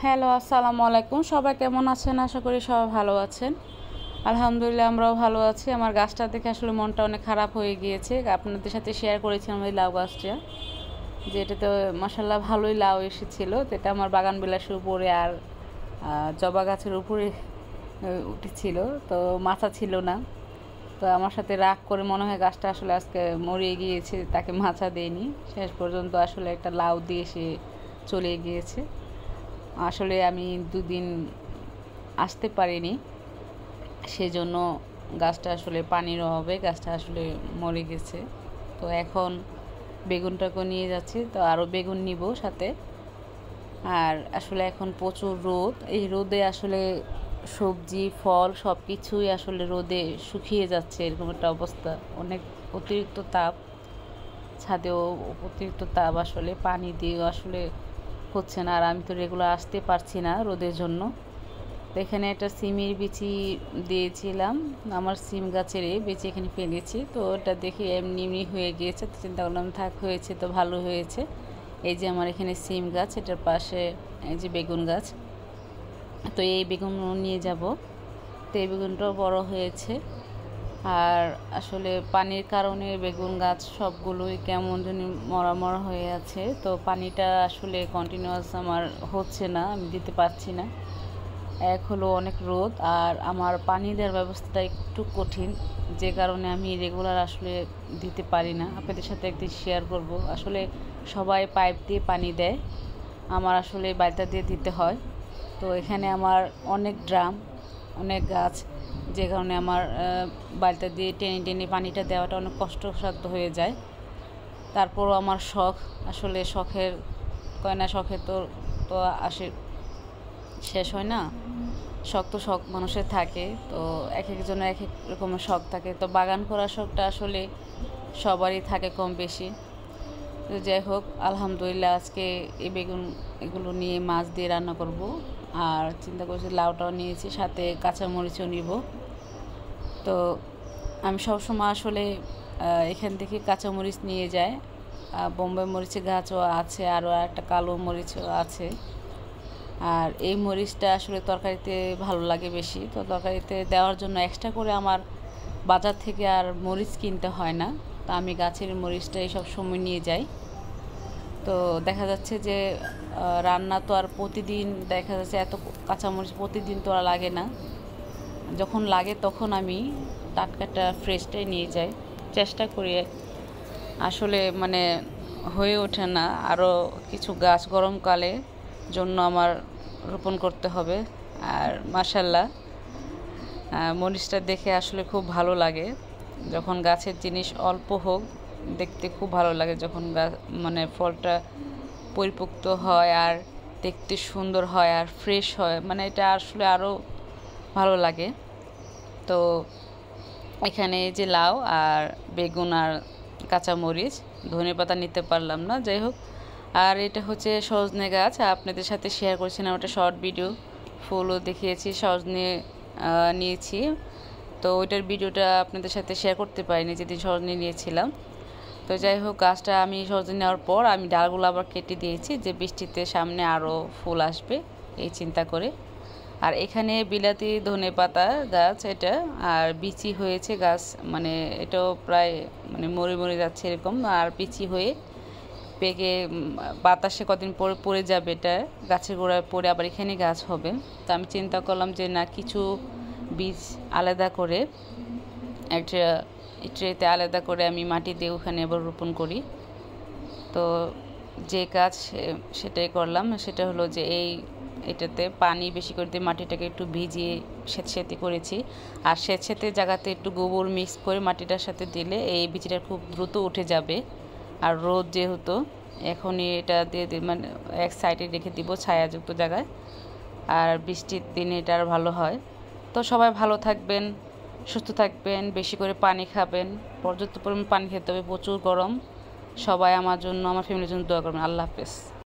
Hello, আসসালামু আলাইকুম। সবাই কেমন আছেন? আশা করি সবাই ভালো আছেন। আলহামদুলিল্লাহ আমরাও ভালো আছি। আমার গাছটা দেখে আসলে মনটা অনেক খারাপ হয়ে গিয়েছে। আপনাদের সাথে শেয়ার করেছিলাম এই লাউ গাছটা, যে এটাতে মাশাআল্লাহ ভালোই লাউ এসেছিল। তো এটা আমার বাগান বিলাসের উপরে আর জবা গাছের উপরে উঠেছিল, তো মাচা ছিল না। তো আমার সাথে রাগ করে মনে হয় গাছটা আসলে আজকে মরিয়ে গিয়েছে, তাকে মাচা দেয়নি। শেষ পর্যন্ত আসলে একটা লাউ দিয়ে সে চলে গিয়েছে। আসলে আমি দুদিন আসতে পারিনি, সেজন্য গাছটা আসলে পানির অভাবে গাছটা আসলে মরে গেছে। তো এখন বেগুনটাকে নিয়ে যাচ্ছি, তো আরও বেগুন নিব সাথে। আর আসলে এখন প্রচুর রোদ, এই রোদে আসলে সবজি ফল সব কিছুই আসলে রোদে শুকিয়ে যাচ্ছে, এরকম একটা অবস্থা। অনেক অতিরিক্ত তাপ, ছাদেও অতিরিক্ত তাপ, আসলে পানি দিয়েও আসলে হচ্ছে না। আর আমি তো রেগুলার আসতে পারছি না রোদের জন্য। তো এখানে একটা সিমের বিচি দিয়েছিলাম, আমার সিম গাছের বিচি এখানে ফেলেছি। তো ওটা দেখে এমনি এমনি হয়ে গিয়েছে, তো চিন্তা করলাম থাক, হয়েছে তো ভালো হয়েছে। এই যে আমার এখানে সিম গাছ, এটার পাশে এই যে বেগুন গাছ। তো এই বেগুন নিয়ে যাব। তো এই বেগুনটাও বড় হয়েছে। আর আসলে পানির কারণে বেগুন গাছ সবগুলোই কেমন জানি মরা মরা হয়ে আছে। তো পানিটা আসলে কন্টিনিউয়াস আমার হচ্ছে না, আমি দিতে পারছি না। এক হলো অনেক রোদ, আর আমার পানি দেওয়ার ব্যবস্থাটা একটু কঠিন, যে কারণে আমি রেগুলার আসলে দিতে পারি না। আপনাদের সাথে একদিন শেয়ার করব। আসলে সবাই পাইপ দিয়ে পানি দেয়, আমার আসলে বালতি দিয়ে দিতে হয়। তো এখানে আমার অনেক ড্রাম, অনেক গাছ, যে কারণে আমার বালতি দিয়ে টেনে টেনে পানিটা দেওয়াটা অনেক কষ্টসাধ্য হয়ে যায়। তারপরও আমার শখ, আসলে শখের কয় না, শখের তো তো আসে শেষ হয় না। শখ তো শখ মানুষের থাকে, তো এক একজনের এক এক রকমের শখ থাকে। তো বাগান করার শখটা আসলে সবারই থাকে কম বেশি। তো যাই হোক, আলহামদুলিল্লাহ আজকে এই বেগুন এগুলো নিয়ে মাছ দিয়ে রান্না করব। আর চিন্তা করছি লাউটাও নিয়েছি, সাথে কাঁচামরিচও নিব। তো আমি সবসময় আসলে এখান থেকে কাঁচামরিচ নিয়ে যাই। বোম্বাই মরিচের গাছও আছে, আরও একটা কালো মরিচও আছে। আর এই মরিচটা আসলে তরকারিতে ভালো লাগে বেশি, তো তরকারিতে দেওয়ার জন্য এক্সট্রা করে আমার বাজার থেকে আর মরিচ কিনতে হয় না। তো আমি গাছের মরিচটাই সব সময় নিয়ে যাই। তো দেখা যাচ্ছে যে রান্না তো আর প্রতিদিন, দেখা যাচ্ছে এত কাঁচামরিচ প্রতিদিন তো আর লাগে না। যখন লাগে তখন আমি টাটকাটা ফ্রেশটাই নিয়ে যাই, চেষ্টা করি। আসলে মানে হয়ে ওঠে না, আরও কিছু গাছ গরমকালে জন্য আমার রোপণ করতে হবে। আর মাশাআল্লাহ মরিচটা দেখে আসলে খুব ভালো লাগে। যখন গাছের জিনিস অল্প হোক, দেখতে খুব ভালো লাগে। যখন গাছ মানে ফলটা পরিপক্ত হয় আর দেখতে সুন্দর হয় আর ফ্রেশ হয়, মানে এটা আসলে আরও ভালো লাগে। তো এখানে যে লাউ আর বেগুন আর কাঁচামরিচ, ধনেপাতা নিতে পারলাম না, যাই হোক। আর এটা হচ্ছে সজনে গাছ, আপনাদের সাথে শেয়ার করেছিলাম ওটা শর্ট ভিডিও, ফুলও দেখিয়েছি, সজনে নিয়েছি। তো ওইটার ভিডিওটা আপনাদের সাথে শেয়ার করতে পারিনি যেদিন সজনে নিয়েছিলাম। তো যাই হোক, গাছটা আমি সজনে নেওয়ার পর আমি ডালগুলো আবার কেটে দিয়েছি, যে বৃষ্টিতে সামনে আরও ফুল আসবে এই চিন্তা করে। আর এখানে বিলাতি ধনেপাতা গাছ, এটা আর বিচি হয়েছে গাছ, মানে এটাও প্রায় মানে মরে মরে যাচ্ছে এরকম, আর বিচি হয়ে পেকে বাতাসে কদিন পরে পড়ে যাবে, এটা গাছের গোড়ায় পড়ে আবার এখানে গাছ হবে। তো আমি চিন্তা করলাম যে না, কিছু বীজ আলাদা করে একটা ট্রেতে আলাদা করে আমি মাটি দিয়ে ওখানে আবার রোপণ করি। তো যে কাজ সেটাই করলাম। সেটা হলো যে এটাতে পানি বেশি করে দিয়ে মাটিটাকে একটু ভিজিয়ে স্যাঁতস্যাঁতে করেছি। আর স্যাঁতস্যাঁতে জায়গাতে একটু গোবর মিক্স করে মাটিটার সাথে দিলে এই বীজটা খুব দ্রুত উঠে যাবে। আর রোদ যেহেতু, এখনই এটা দিয়ে মানে এক সাইডে রেখে দিব ছায়াযুক্ত জায়গায়, আর বৃষ্টির দিনে এটা আর ভালো হয়। তো সবাই ভালো থাকবেন, সুস্থ থাকবেন, বেশি করে পানি খাবেন, পর্যাপ্ত পরিমাণ পানি খেতে হবে, প্রচুর গরম। সবাই আমার জন্য, আমার ফ্যামিলির জন্য দোয়া করবেন। আল্লাহ হাফেজ।